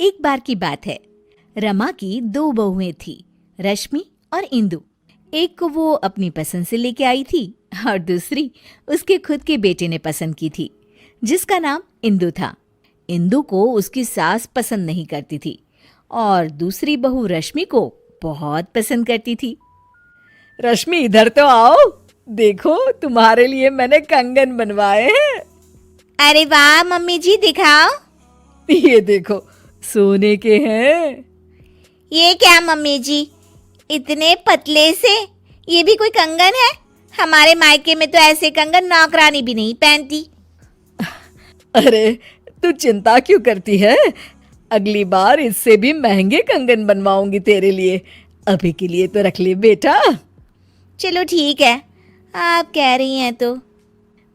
एक बार की बात है। रमा की दो बहुएं थी, रश्मि और इंदु। एक को वो अपनी पसंद से लेके आई थी और दूसरी उसके खुद के बेटे ने पसंद की थी, जिसका नाम इंदु था। इंदु को उसकी सास पसंद नहीं करती थी और दूसरी बहू रश्मि को बहुत पसंद करती थी। रश्मि, इधर तो आओ, देखो तुम्हारे लिए मैंने कंगन बनवाए हैं। अरे वाह मम्मी जी, दिखाओ। ये देखो, सोने के हैं। ये क्या मम्मी जी, इतने पतले से? ये भी कोई कंगन है? हमारे मायके में तो ऐसे कंगन नौकरानी भी नहीं पहनती। अरे तू चिंता क्यों करती है? अगली बार इससे भी महंगे कंगन बनवाऊंगी तेरे लिए। अभी के लिए तो रख ले बेटा। चलो ठीक है, आप कह रही हैं तो।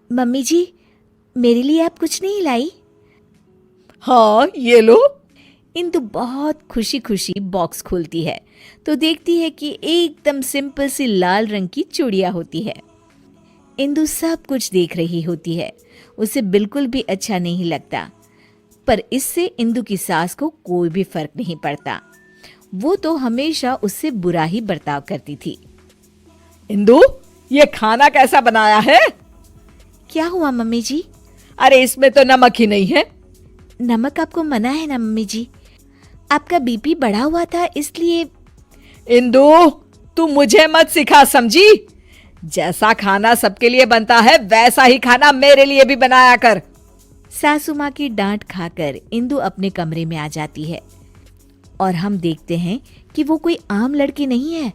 मम्मी जी, मेरे लिए आप कुछ नहीं लाई? हाँ, ये लो। इंदु बहुत खुशी खुशी बॉक्स खोलती है तो देखती है कि एकदम सिंपल सी लाल रंग की चूड़ियाँ होती है। इंदु सब कुछ देख रही होती है, उसे बिल्कुल भी अच्छा नहीं लगता, पर इससे इंदु की सास को कोई भी फर्क नहीं पड़ता। वो तो हमेशा उससे बुरा ही बर्ताव करती थी। इंदु, ये खाना कैसा बनाया है? क्या हुआ मम्मी जी? अरे इसमें तो नमक ही नहीं है। नमक आपको मना है ना मम्मी जी, आपका बीपी बढ़ा हुआ था इसलिए। इंदु, तू मुझे मत सिखा, समझी? जैसा खाना सबके लिए बनता है वैसा ही खाना मेरे लिए भी बनाया कर। सासू माँ की डांट खाकर इंदु अपने कमरे में आ जाती है और हम देखते हैं कि वो कोई आम लड़की नहीं है,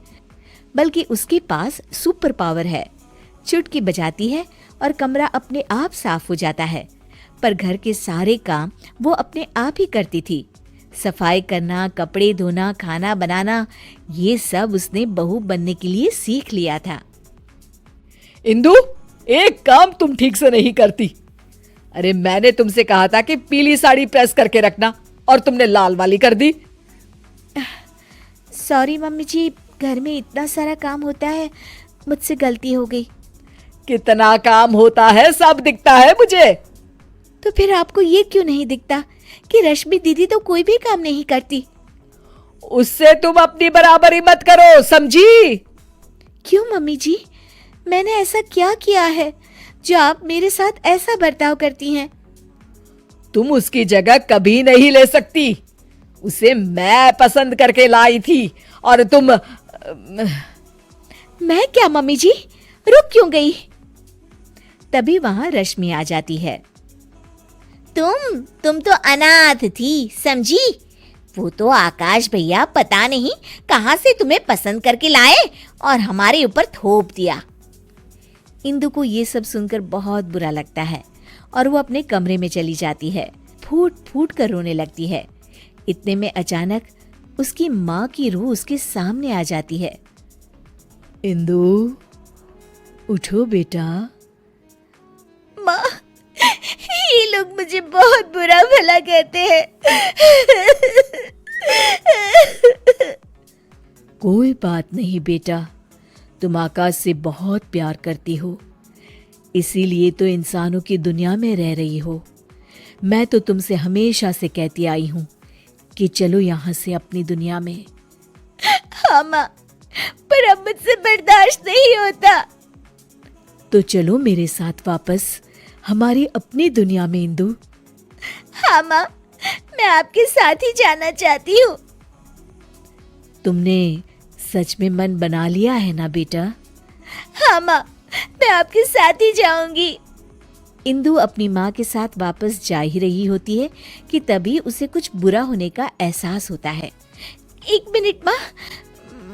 बल्कि उसके पास सुपर पावर है। चुटकी बजाती है और कमरा अपने आप साफ हो जाता है। पर घर के सारे काम वो अपने आप ही करती थी। सफाई करना, कपड़े धोना, खाना बनाना, ये सब उसने बहू बनने के लिए सीख लिया था। इंदु, एक काम तुम ठीक से नहीं करती। अरे मैंने तुमसे कहा था कि पीली साड़ी प्रेस करके रखना और तुमने लाल वाली कर दी। सॉरी मम्मी जी, घर में इतना सारा काम होता है, मुझसे गलती हो गई। कितना काम होता है सब दिखता है मुझे। तो फिर आपको ये क्यों नहीं दिखता कि रश्मि दीदी तो कोई भी काम नहीं करती? उससे तुम अपनी बराबरी मत करो, समझी? क्यों मम्मी जी, मैंने ऐसा क्या किया है जो आप मेरे साथ ऐसा बर्ताव करती हैं? तुम उसकी जगह कभी नहीं ले सकती। उसे मैं पसंद करके लाई थी और तुम। मैं क्या मम्मी जी, रुक क्यों गई? तभी वहां रश्मि आ जाती है। तुम तो अनाथ थी, समझी? वो तो आकाश भैया पता नहीं कहां से तुम्हें पसंद करके लाए और हमारे ऊपर थोप दिया। इंदु को ये सब सुनकर बहुत बुरा लगता है और वो अपने कमरे में चली जाती है। फूट फूट कर रोने लगती है। इतने में अचानक उसकी माँ की रूह उसके सामने आ जाती है। इंदु, उठो बेटा। माँ, ये लोग मुझे बहुत बुरा भला कहते हैं। कोई बात नहीं बेटा, तुम आकाश से बहुत प्यार करती हो, इसीलिए तो इंसानों की दुनिया में रह रही हो। मैं तो तुमसे हमेशा से कहती आई हूं कि चलो यहाँ से अपनी दुनिया में। हाँ माँ, पर अब मुझसे बर्दाश्त नहीं होता। तो चलो मेरे साथ वापस हमारी अपनी दुनिया में इंदु। हाँ माँ, मैं आपके साथ ही जाना चाहती हूँ। तुमने सच में मन बना लिया है ना बेटा? हाँ माँ, मैं आपके साथ ही जाऊंगी। इंदु अपनी माँ के साथ वापस जा ही रही होती है कि तभी उसे कुछ बुरा होने का एहसास होता है। एक मिनट माँ,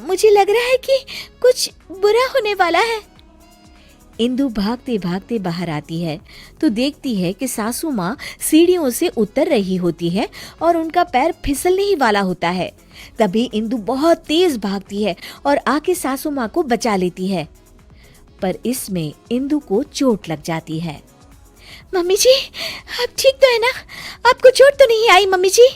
मुझे लग रहा है कि कुछ बुरा होने वाला है। इंदु भागते भागते बाहर आती है तो देखती है कि सासू माँ सीढ़ियों से उतर रही होती है और उनका पैर फिसलने ही वाला होता है। तभी इंदु बहुत तेज भागती है और आके सासू माँ को बचा लेती है, पर इसमें इंदु को चोट लग जाती है। मम्मी जी, आप ठीक तो है ना? आपको चोट तो नहीं आई मम्मी जी?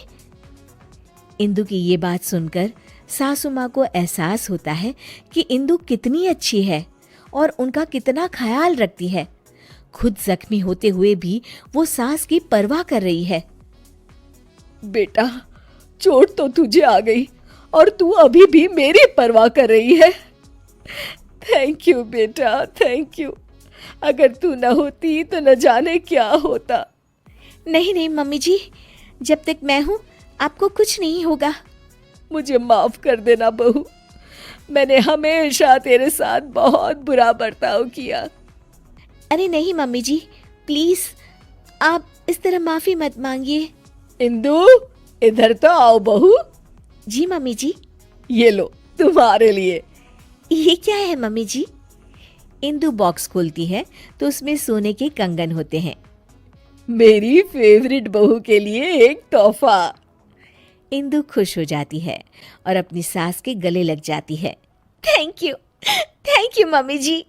इंदु की ये बात सुनकर सासू माँ को एहसास होता है कि इंदु कितनी अच्छी है और उनका कितना ख्याल रखती है। खुद जख्मी होते हुए भी वो सास की परवाह कर रही है। बेटा, चोट तो तुझे आ गई और तू अभी भी मेरी परवाह कर रही है। थैंक यू बेटा, थैंक यू। अगर तू न होती तो न जाने क्या होता। नहीं नहीं मम्मी जी, जब तक मैं हूँ आपको कुछ नहीं होगा। मुझे माफ कर देना बहू, मैंने हमेशा तेरे साथ बहुत बुरा बर्ताव किया। अरे नहीं मम्मी जी, प्लीज आप इस तरह माफी मत मांगिए। इंदु, इधर तो आओ बहू। जी मम्मी जी। ये लो तुम्हारे लिए। ये क्या है मम्मी जी? इंदु बॉक्स खोलती है तो उसमें सोने के कंगन होते हैं। मेरी फेवरेट बहू के लिए एक तोहफा। इंदु खुश हो जाती है और अपनी सास के गले लग जाती है। Thank you mummy ji.